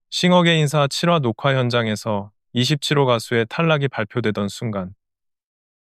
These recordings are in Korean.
싱어게 인사 7화 녹화 현장에서 27호 가수의 탈락이 발표되던 순간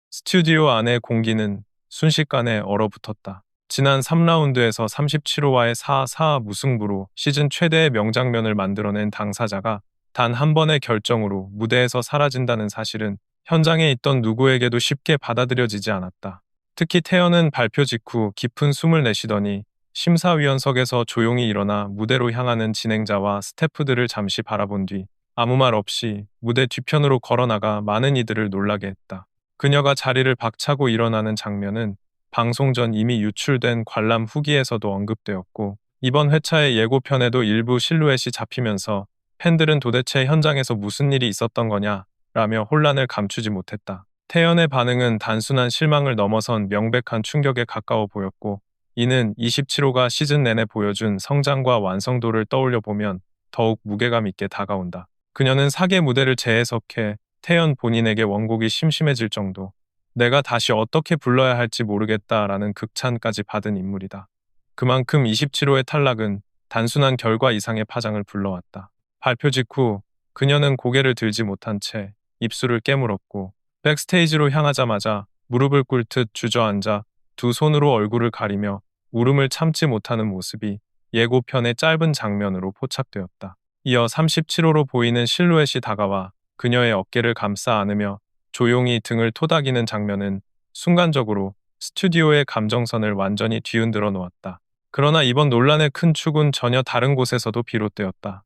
스튜디오 안의 공기는 순식간에 얼어붙었다. 지난 3라운드에서 37호와의 4-4 무승부로 시즌 최대의 명장면을 만들어낸 당사자가 단 한 번의 결정으로 무대에서 사라진다는 사실은 현장에 있던 누구에게도 쉽게 받아들여지지 않았다. 특히 태연은 발표 직후 깊은 숨을 내쉬더니 심사위원석에서 조용히 일어나 무대로 향하는 진행자와 스태프들을 잠시 바라본 뒤 아무 말 없이 무대 뒤편으로 걸어나가 많은 이들을 놀라게 했다. 그녀가 자리를 박차고 일어나는 장면은 방송 전 이미 유출된 관람 후기에서도 언급되었고, 이번 회차의 예고편에도 일부 실루엣이 잡히면서 팬들은 도대체 현장에서 무슨 일이 있었던 거냐 라며 혼란을 감추지 못했다. 태연의 반응은 단순한 실망을 넘어선 명백한 충격에 가까워 보였고, 이는 27호가 시즌 내내 보여준 성장과 완성도를 떠올려 보면 더욱 무게감 있게 다가온다. 그녀는 사계 무대를 재해석해 태연 본인에게 원곡이 심심해질 정도, 내가 다시 어떻게 불러야 할지 모르겠다라는 극찬까지 받은 인물이다. 그만큼 27호의 탈락은 단순한 결과 이상의 파장을 불러왔다. 발표 직후 그녀는 고개를 들지 못한 채 입술을 깨물었고, 백스테이지로 향하자마자 무릎을 꿇듯 주저앉아 두 손으로 얼굴을 가리며 울음을 참지 못하는 모습이 예고편의 짧은 장면으로 포착되었다. 이어 37호로 보이는 실루엣이 다가와 그녀의 어깨를 감싸 안으며 조용히 등을 토닥이는 장면은 순간적으로 스튜디오의 감정선을 완전히 뒤흔들어 놓았다. 그러나 이번 논란의 큰 축은 전혀 다른 곳에서도 비롯되었다.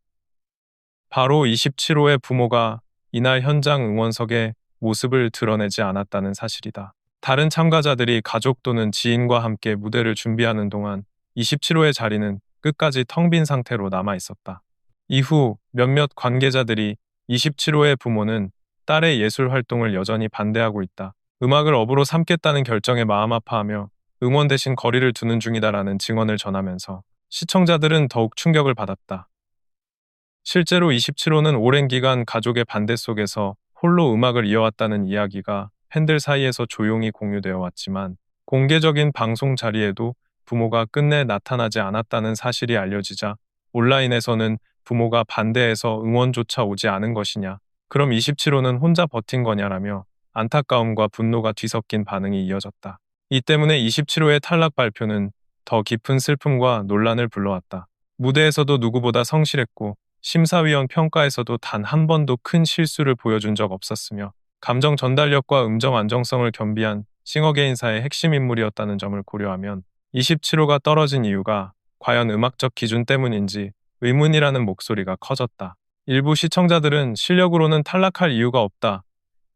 바로 27호의 부모가 이날 현장 응원석에 모습을 드러내지 않았다는 사실이다. 다른 참가자들이 가족 또는 지인과 함께 무대를 준비하는 동안 27호의 자리는 끝까지 텅 빈 상태로 남아 있었다. 이후 몇몇 관계자들이 27호의 부모는 딸의 예술 활동을 여전히 반대하고 있다, 음악을 업으로 삼겠다는 결정에 마음 아파하며 응원 대신 거리를 두는 중이다라는 증언을 전하면서 시청자들은 더욱 충격을 받았다. 실제로 27호는 오랜 기간 가족의 반대 속에서 홀로 음악을 이어왔다는 이야기가 팬들 사이에서 조용히 공유되어 왔지만, 공개적인 방송 자리에도 부모가 끝내 나타나지 않았다는 사실이 알려지자 온라인에서는 부모가 반대해서 응원조차 오지 않은 것이냐, 그럼 27호는 혼자 버틴 거냐라며 안타까움과 분노가 뒤섞인 반응이 이어졌다. 이 때문에 27호의 탈락 발표는 더 깊은 슬픔과 논란을 불러왔다. 무대에서도 누구보다 성실했고 심사위원 평가에서도 단 한 번도 큰 실수를 보여준 적 없었으며, 감정 전달력과 음정 안정성을 겸비한 싱어게인사의 핵심 인물이었다는 점을 고려하면 27호가 떨어진 이유가 과연 음악적 기준 때문인지 의문이라는 목소리가 커졌다. 일부 시청자들은 실력으로는 탈락할 이유가 없다,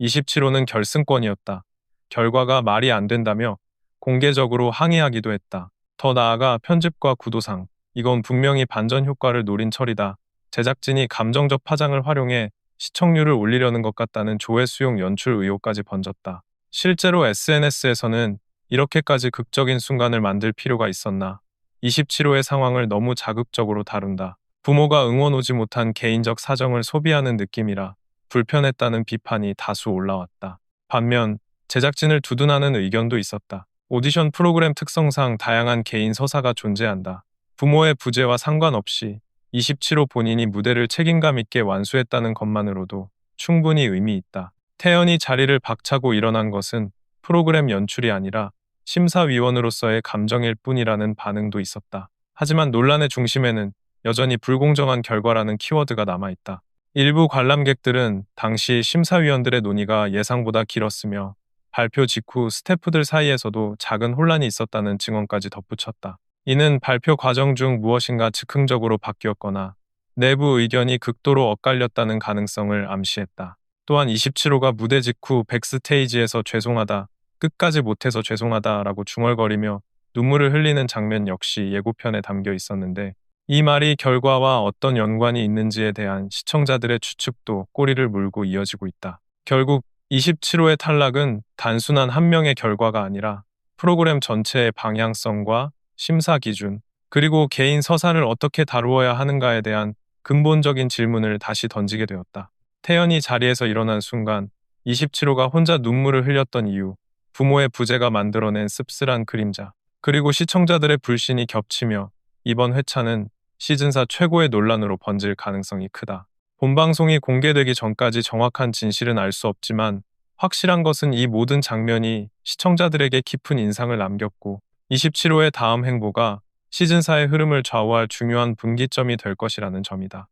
27호는 결승권이었다, 결과가 말이 안 된다며 공개적으로 항의하기도 했다. 더 나아가 편집과 구도상 이건 분명히 반전 효과를 노린 처리다, 제작진이 감정적 파장을 활용해 시청률을 올리려는 것 같다는 조회수용 연출 의혹까지 번졌다. 실제로 SNS에서는 이렇게까지 극적인 순간을 만들 필요가 있었나, 27호의 상황을 너무 자극적으로 다룬다, 부모가 응원 오지 못한 개인적 사정을 소비하는 느낌이라 불편했다는 비판이 다수 올라왔다. 반면 제작진을 두둔하는 의견도 있었다. 오디션 프로그램 특성상 다양한 개인 서사가 존재한다, 부모의 부재와 상관없이 27호 본인이 무대를 책임감 있게 완수했다는 것만으로도 충분히 의미 있다. 태연이 자리를 박차고 일어난 것은 프로그램 연출이 아니라 심사위원으로서의 감정일 뿐이라는 반응도 있었다. 하지만 논란의 중심에는 여전히 불공정한 결과라는 키워드가 남아있다. 일부 관람객들은 당시 심사위원들의 논의가 예상보다 길었으며 발표 직후 스태프들 사이에서도 작은 혼란이 있었다는 증언까지 덧붙였다. 이는 발표 과정 중 무엇인가 즉흥적으로 바뀌었거나 내부 의견이 극도로 엇갈렸다는 가능성을 암시했다. 또한 27호가 무대 직후 백스테이지에서 죄송하다, 끝까지 못해서 죄송하다라고 중얼거리며 눈물을 흘리는 장면 역시 예고편에 담겨 있었는데, 이 말이 결과와 어떤 연관이 있는지에 대한 시청자들의 추측도 꼬리를 물고 이어지고 있다. 결국 27호의 탈락은 단순한 한 명의 결과가 아니라 프로그램 전체의 방향성과 심사 기준, 그리고 개인 서사를 어떻게 다루어야 하는가에 대한 근본적인 질문을 다시 던지게 되었다. 태연이 자리에서 일어난 순간 27호가 혼자 눈물을 흘렸던 이유, 부모의 부재가 만들어낸 씁쓸한 그림자, 그리고 시청자들의 불신이 겹치며 이번 회차는 시즌4 최고의 논란으로 번질 가능성이 크다. 본방송이 공개되기 전까지 정확한 진실은 알 수 없지만 확실한 것은 이 모든 장면이 시청자들에게 깊은 인상을 남겼고 27호의 다음 행보가 시즌4의 흐름을 좌우할 중요한 분기점이 될 것이라는 점이다.